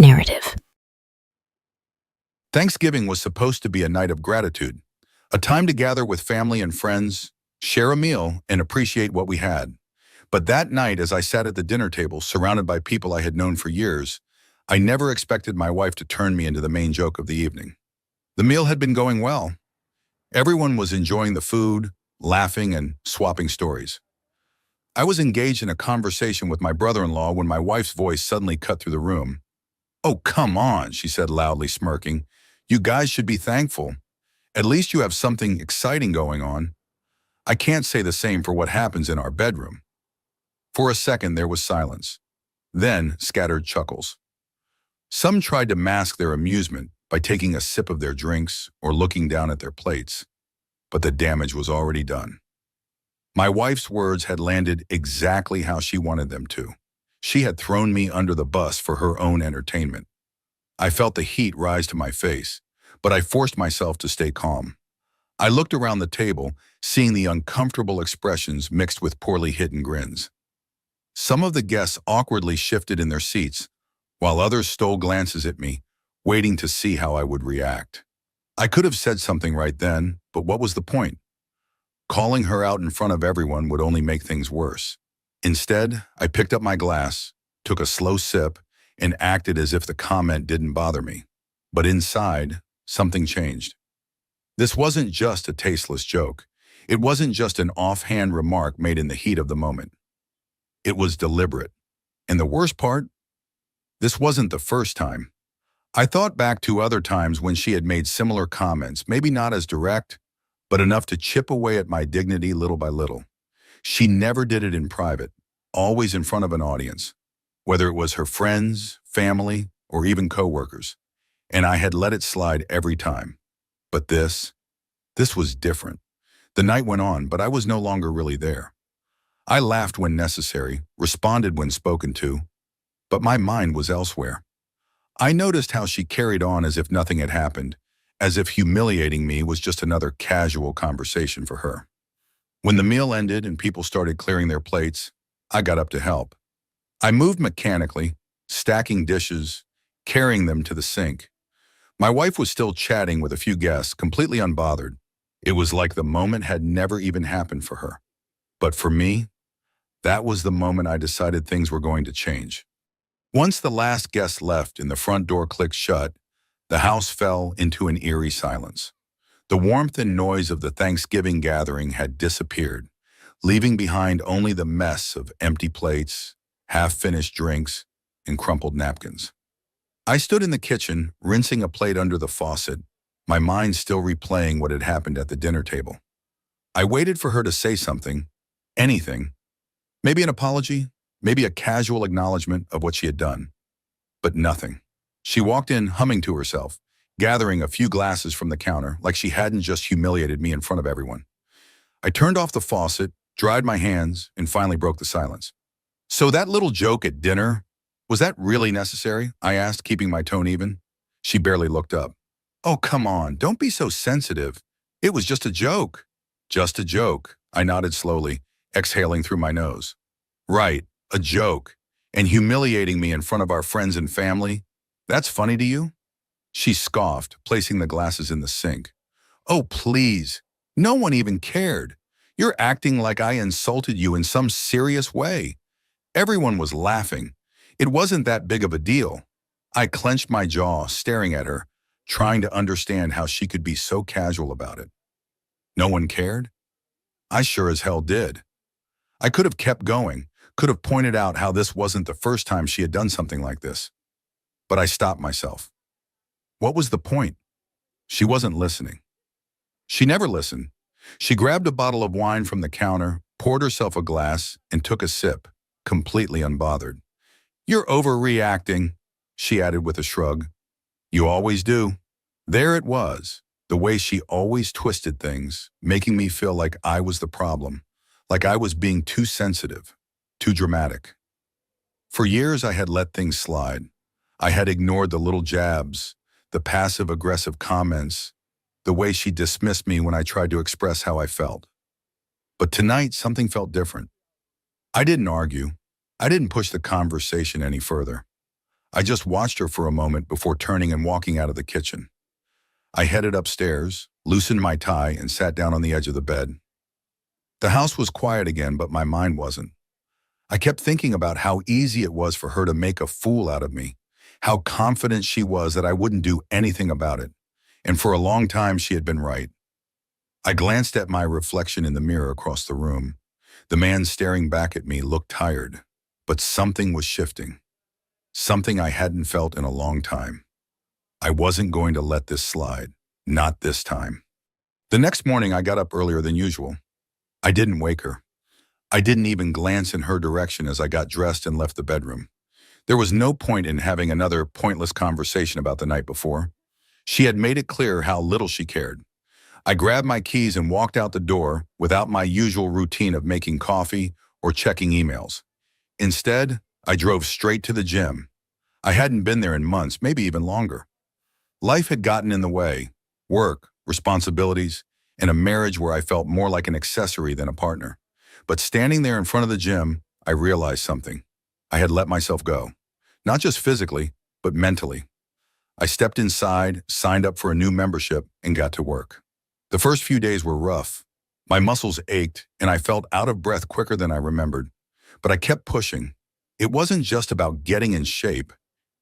narrative. Thanksgiving was supposed to be a night of gratitude, a time to gather with family and friends, share a meal, and appreciate what we had. But that night, as I sat at the dinner table surrounded by people I had known for years, I never expected my wife to turn me into the main joke of the evening. The meal had been going well. Everyone was enjoying the food, laughing, and swapping stories. I was engaged in a conversation with my brother-in-law when my wife's voice suddenly cut through the room. "Oh, come on," she said loudly, smirking. "You guys should be thankful. At least you have something exciting going on. I can't say the same for what happens in our bedroom." For a second, there was silence. Then, scattered chuckles. Some tried to mask their amusement by taking a sip of their drinks or looking down at their plates. But the damage was already done. My wife's words had landed exactly how she wanted them to. She had thrown me under the bus for her own entertainment. I felt the heat rise to my face, but I forced myself to stay calm. I looked around the table, seeing the uncomfortable expressions mixed with poorly hidden grins. Some of the guests awkwardly shifted in their seats, while others stole glances at me, waiting to see how I would react. I could have said something right then, but what was the point? Calling her out in front of everyone would only make things worse. Instead, I picked up my glass, took a slow sip, and acted as if the comment didn't bother me. But inside, something changed. This wasn't just a tasteless joke. It wasn't just an offhand remark made in the heat of the moment. It was deliberate. And the worst part? This wasn't the first time. I thought back to other times when she had made similar comments, maybe not as direct, but enough to chip away at my dignity little by little. She never did it in private, always in front of an audience, whether it was her friends, family, or even coworkers. And I had let it slide every time. But this was different. The night went on, but I was no longer really there. I laughed when necessary, responded when spoken to, but my mind was elsewhere. I noticed how she carried on as if nothing had happened, as if humiliating me was just another casual conversation for her. When the meal ended and people started clearing their plates, I got up to help. I moved mechanically, stacking dishes, carrying them to the sink. My wife was still chatting with a few guests, completely unbothered. It was like the moment had never even happened for her. But for me, that was the moment I decided things were going to change. Once the last guest left and the front door clicked shut, the house fell into an eerie silence. The warmth and noise of the Thanksgiving gathering had disappeared, leaving behind only the mess of empty plates, half-finished drinks, and crumpled napkins. I stood in the kitchen, rinsing a plate under the faucet, my mind still replaying what had happened at the dinner table. I waited for her to say something, anything. Maybe an apology, maybe a casual acknowledgement of what she had done. But nothing. She walked in humming to herself, gathering a few glasses from the counter like she hadn't just humiliated me in front of everyone. I turned off the faucet, dried my hands, and finally broke the silence. "So that little joke at dinner, was that really necessary?" I asked, keeping my tone even. She barely looked up. "Oh, come on, don't be so sensitive. It was just a joke." "Just a joke," I nodded slowly, exhaling through my nose. "Right, a joke. And humiliating me in front of our friends and family? That's funny to you?" She scoffed, placing the glasses in the sink. "Oh, please. No one even cared. You're acting like I insulted you in some serious way." Everyone was laughing. It wasn't that big of a deal. I clenched my jaw, staring at her, trying to understand how she could be so casual about it. No one cared? I sure as hell did. I could have kept going, could have pointed out how this wasn't the first time she had done something like this. But I stopped myself. What was the point? She wasn't listening. She never listened. She grabbed a bottle of wine from the counter, poured herself a glass, and took a sip, completely unbothered. "You're overreacting," she added with a shrug. "You always do." There it was, the way she always twisted things, making me feel like I was the problem, like I was being too sensitive, too dramatic. For years I had let things slide. I had ignored the little jabs, the passive-aggressive comments, the way she dismissed me when I tried to express how I felt. But tonight, something felt different. I didn't argue. I didn't push the conversation any further. I just watched her for a moment before turning and walking out of the kitchen. I headed upstairs, loosened my tie, and sat down on the edge of the bed. The house was quiet again, but my mind wasn't. I kept thinking about how easy it was for her to make a fool out of me, how confident she was that I wouldn't do anything about it. And for a long time, she had been right. I glanced at my reflection in the mirror across the room. The man staring back at me looked tired, but something was shifting, something I hadn't felt in a long time. I wasn't going to let this slide, not this time. The next morning, I got up earlier than usual. I didn't wake her. I didn't even glance in her direction as I got dressed and left the bedroom. There was no point in having another pointless conversation about the night before. She had made it clear how little she cared. I grabbed my keys and walked out the door without my usual routine of making coffee or checking emails. Instead, I drove straight to the gym. I hadn't been there in months, maybe even longer. Life had gotten in the way: work, responsibilities, and a marriage where I felt more like an accessory than a partner. But standing there in front of the gym, I realized something. I had let myself go. Not just physically, but mentally. I stepped inside, signed up for a new membership, and got to work. The first few days were rough. My muscles ached, and I felt out of breath quicker than I remembered. But I kept pushing. It wasn't just about getting in shape.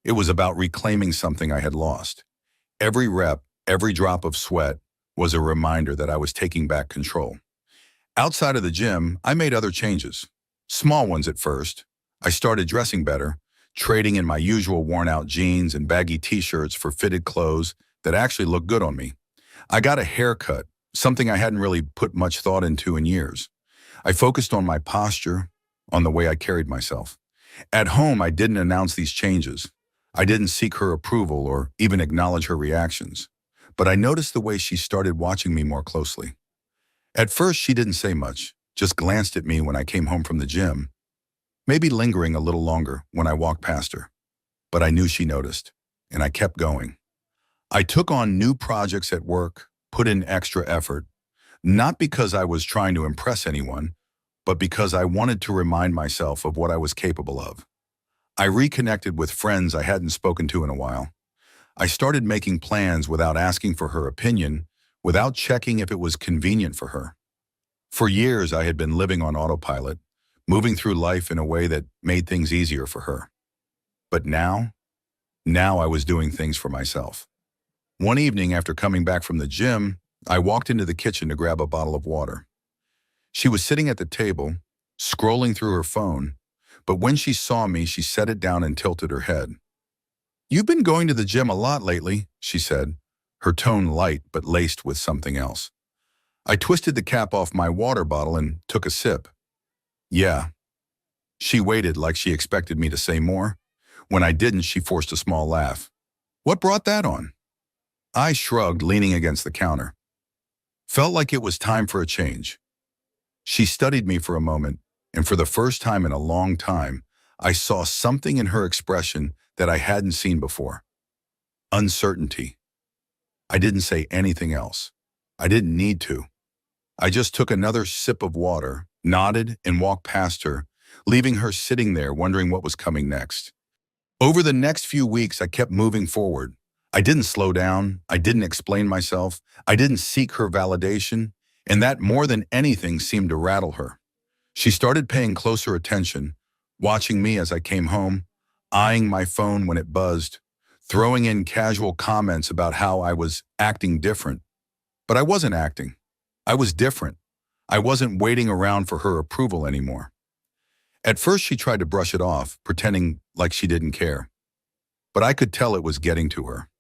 It was about reclaiming something I had lost. Every rep, every drop of sweat was a reminder that I was taking back control. Outside of the gym, I made other changes. Small ones at first. I started dressing better, trading in my usual worn-out jeans and baggy t-shirts for fitted clothes that actually looked good on me. I got a haircut, something I hadn't really put much thought into in years. I focused on my posture, on the way I carried myself. At home, I didn't announce these changes. I didn't seek her approval or even acknowledge her reactions. But I noticed the way she started watching me more closely. At first, she didn't say much, just glanced at me when I came home from the gym, maybe lingering a little longer when I walked past her. But I knew she noticed, and I kept going. I took on new projects at work, put in extra effort, not because I was trying to impress anyone, but because I wanted to remind myself of what I was capable of. I reconnected with friends I hadn't spoken to in a while. I started making plans without asking for her opinion, without checking if it was convenient for her. For years, I had been living on autopilot, moving through life in a way that made things easier for her. But now I was doing things for myself. One evening after coming back from the gym, I walked into the kitchen to grab a bottle of water. She was sitting at the table, scrolling through her phone, but when she saw me, she set it down and tilted her head. "You've been going to the gym a lot lately," she said, her tone light but laced with something else. I twisted the cap off my water bottle and took a sip. "Yeah." She waited like she expected me to say more. When I didn't, she forced a small laugh. "What brought that on?" I shrugged, leaning against the counter. Felt like it was time for a change. She studied me for a moment, and for the first time in a long time, I saw something in her expression that I hadn't seen before. Uncertainty. I didn't say anything else. I didn't need to. I just took another sip of water, nodded, and walked past her, leaving her sitting there wondering what was coming next. Over the next few weeks, I kept moving forward. I didn't slow down. I didn't explain myself. I didn't seek her validation, and that more than anything seemed to rattle her. She started paying closer attention, watching me as I came home, eyeing my phone when it buzzed, throwing in casual comments about how I was acting different. But I wasn't acting. I was different. I wasn't waiting around for her approval anymore. At first, she tried to brush it off, pretending like she didn't care. But I could tell it was getting to her.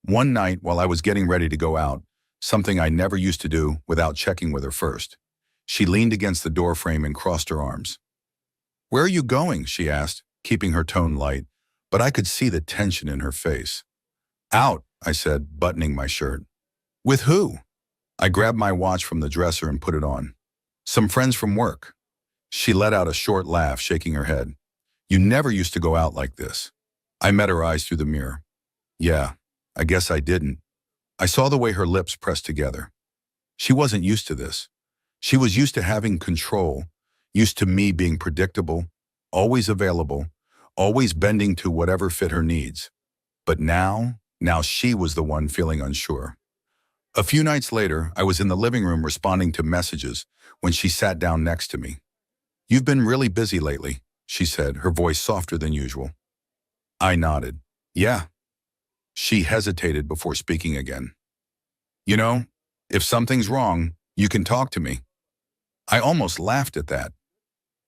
One night, while I was getting ready to go out, something I never used to do without checking with her first, she leaned against the doorframe and crossed her arms. "Where are you going?" she asked, keeping her tone light, but I could see the tension in her face. "Out," I said, buttoning my shirt. "With who?" I grabbed my watch from the dresser and put it on. "Some friends from work." She let out a short laugh, shaking her head. "You never used to go out like this." I met her eyes through the mirror. Yeah, I guess I didn't. I saw the way her lips pressed together. She wasn't used to this. She was used to having control, used to me being predictable, always available, always bending to whatever fit her needs. But now she was the one feeling unsure. A few nights later, I was in the living room responding to messages when she sat down next to me. "You've been really busy lately," she said, her voice softer than usual. I nodded. "Yeah." She hesitated before speaking again. "You know, if something's wrong, you can talk to me." I almost laughed at that.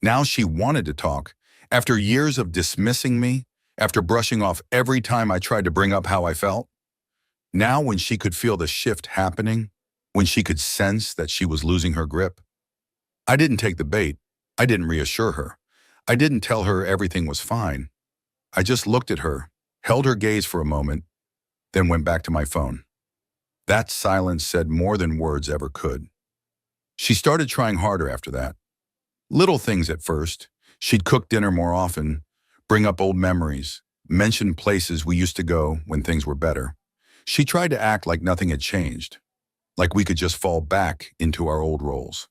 Now she wanted to talk. After years of dismissing me, after brushing off every time I tried to bring up how I felt, now when she could feel the shift happening, when she could sense that she was losing her grip, I didn't take the bait. I didn't reassure her. I didn't tell her everything was fine. I just looked at her, held her gaze for a moment, then went back to my phone. That silence said more than words ever could. She started trying harder after that. Little things at first. She'd cook dinner more often, bring up old memories, mention places we used to go when things were better. She tried to act like nothing had changed, like we could just fall back into our old roles.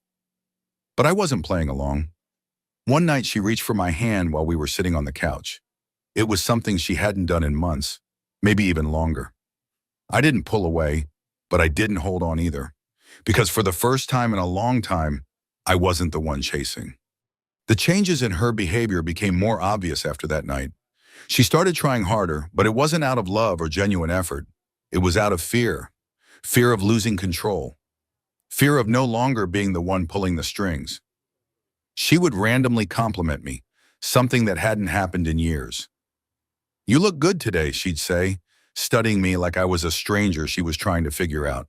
But I wasn't playing along. One night she reached for my hand while we were sitting on the couch. It was something she hadn't done in months, maybe even longer. I didn't pull away, but I didn't hold on either. Because for the first time in a long time, I wasn't the one chasing. The changes in her behavior became more obvious after that night. She started trying harder, but it wasn't out of love or genuine effort. It was out of fear. Fear of losing control. Fear of no longer being the one pulling the strings. She would randomly compliment me, something that hadn't happened in years. "You look good today," she'd say, studying me like I was a stranger she was trying to figure out.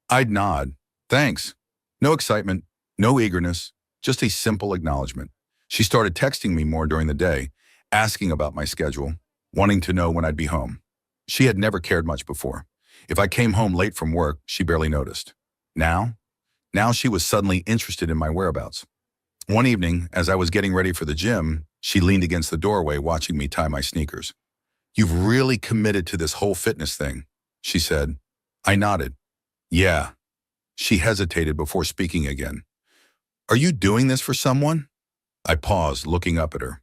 I'd nod. "Thanks." No excitement, no eagerness, just a simple acknowledgement. She started texting me more during the day, asking about my schedule, wanting to know when I'd be home. She had never cared much before. If I came home late from work, she barely noticed. Now she was suddenly interested in my whereabouts. One evening, as I was getting ready for the gym, she leaned against the doorway watching me tie my sneakers. "You've really committed to this whole fitness thing," she said. I nodded. "Yeah." She hesitated before speaking again. "Are you doing this for someone?" I paused, looking up at her.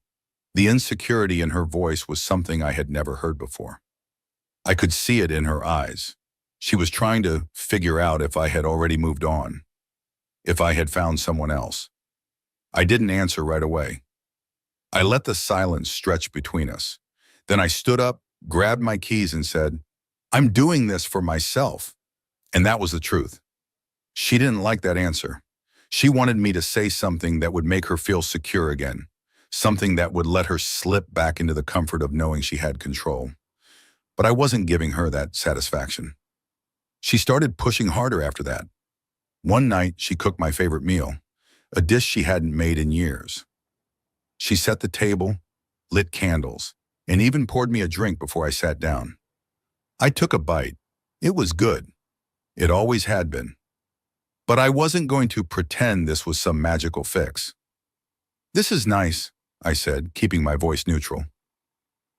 The insecurity in her voice was something I had never heard before. I could see it in her eyes. She was trying to figure out if I had already moved on, if I had found someone else. I didn't answer right away. I let the silence stretch between us. Then I stood up, grabbed my keys and said, "I'm doing this for myself." And that was the truth. She didn't like that answer. She wanted me to say something that would make her feel secure again, something that would let her slip back into the comfort of knowing she had control. But I wasn't giving her that satisfaction. She started pushing harder after that. One night, she cooked my favorite meal, a dish she hadn't made in years. She set the table, lit candles, and even poured me a drink before I sat down. I took a bite. It was good. It always had been. But I wasn't going to pretend this was some magical fix. "This is nice," I said, keeping my voice neutral.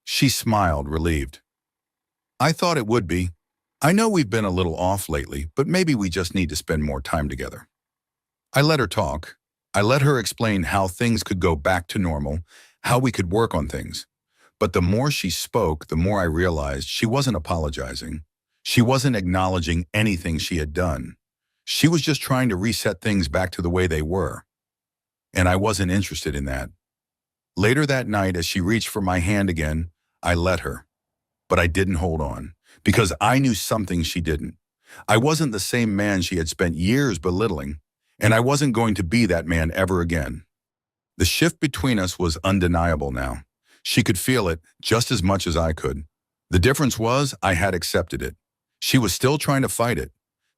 She smiled, relieved. "I thought it would be. I know we've been a little off lately, but maybe we just need to spend more time together." I let her talk. I let her explain how things could go back to normal, how we could work on things. But the more she spoke, the more I realized she wasn't apologizing. She wasn't acknowledging anything she had done. She was just trying to reset things back to the way they were. And I wasn't interested in that. Later that night, as she reached for my hand again, I let her. But I didn't hold on, because I knew something she didn't. I wasn't the same man she had spent years belittling, and I wasn't going to be that man ever again. The shift between us was undeniable now. She could feel it just as much as I could. The difference was I had accepted it. She was still trying to fight it.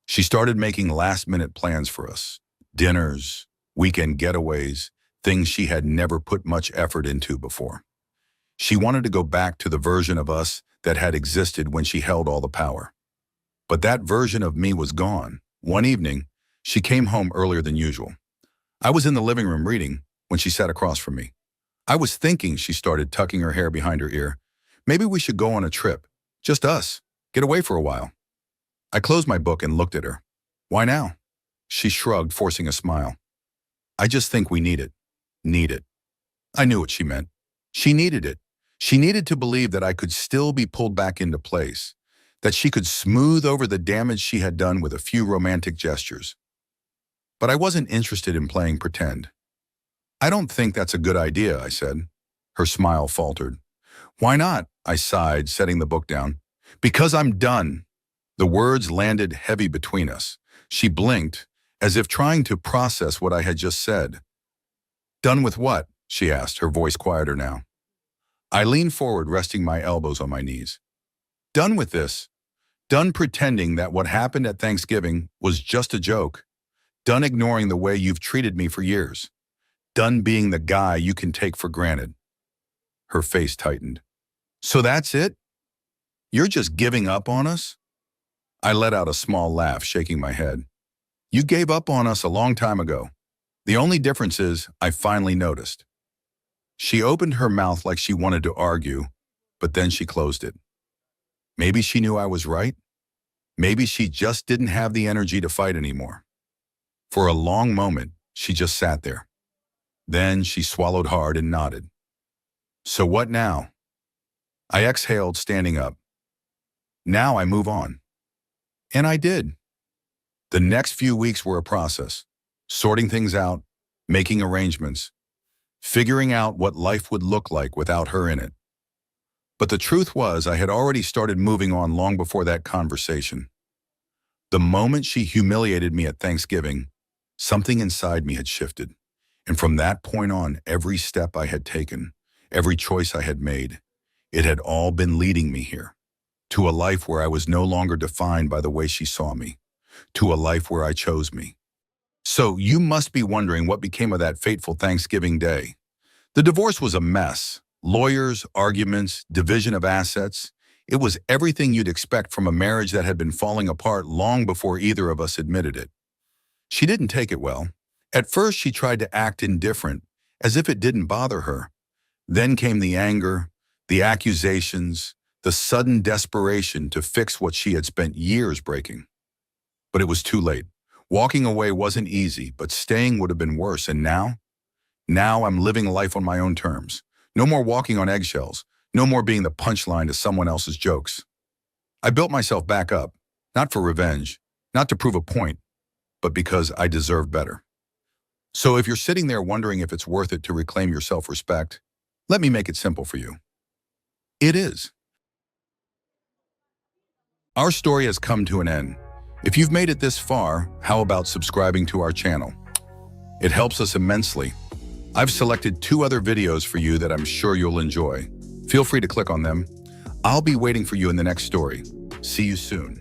She started making last-minute plans for us. Dinners, weekend getaways, things she had never put much effort into before. She wanted to go back to the version of us that had existed when she held all the power. But that version of me was gone. One evening, she came home earlier than usual. I was in the living room reading when she sat across from me. I was thinking, she started, tucking her hair behind her ear. "Maybe we should go on a trip. Just us. Get away for a while." I closed my book and looked at her. "Why now?" She shrugged, forcing a smile. "I just think we need it." Need it. I knew what she meant. She needed it. She needed to believe that I could still be pulled back into place, that she could smooth over the damage she had done with a few romantic gestures. But I wasn't interested in playing pretend. I don't think that's a good idea, I said. Her smile faltered. Why not? I sighed, setting the book down. Because I'm done. The words landed heavy between us. She blinked, as if trying to process what I had just said. Done with what? She asked, her voice quieter now. I leaned forward, resting my elbows on my knees. Done with this. Done pretending that what happened at Thanksgiving was just a joke. Done ignoring the way you've treated me for years. Done being the guy you can take for granted. Her face tightened. So that's it? You're just giving up on us? I let out a small laugh, shaking my head. You gave up on us a long time ago. The only difference is I finally noticed. She opened her mouth like she wanted to argue, but then she closed it. Maybe she knew I was right. Maybe she just didn't have the energy to fight anymore. For a long moment, she just sat there. Then she swallowed hard and nodded. So what now? I exhaled, standing up. Now I move on. And I did. The next few weeks were a process, sorting things out, making arrangements, figuring out what life would look like without her in it. But the truth was, I had already started moving on long before that conversation. The moment she humiliated me at Thanksgiving, something inside me had shifted. And from that point on, every step I had taken, every choice I had made, it had all been leading me here. To a life where I was no longer defined by the way she saw me. To a life where I chose me. So you must be wondering what became of that fateful Thanksgiving day. The divorce was a mess. Lawyers, arguments, division of assets. It was everything you'd expect from a marriage that had been falling apart long before either of us admitted it. She didn't take it well. At first, she tried to act indifferent, as if it didn't bother her. Then came the anger, the accusations, the sudden desperation to fix what she had spent years breaking. But it was too late. Walking away wasn't easy, but staying would have been worse. And now I'm living life on my own terms. No more walking on eggshells. No more being the punchline to someone else's jokes. I built myself back up, not for revenge, not to prove a point, but because I deserve better. So if you're sitting there wondering if it's worth it to reclaim your self-respect, let me make it simple for you. It is. Our story has come to an end. If you've made it this far, how about subscribing to our channel? It helps us immensely. I've selected 2 other videos for you that I'm sure you'll enjoy. Feel free to click on them. I'll be waiting for you in the next story. See you soon.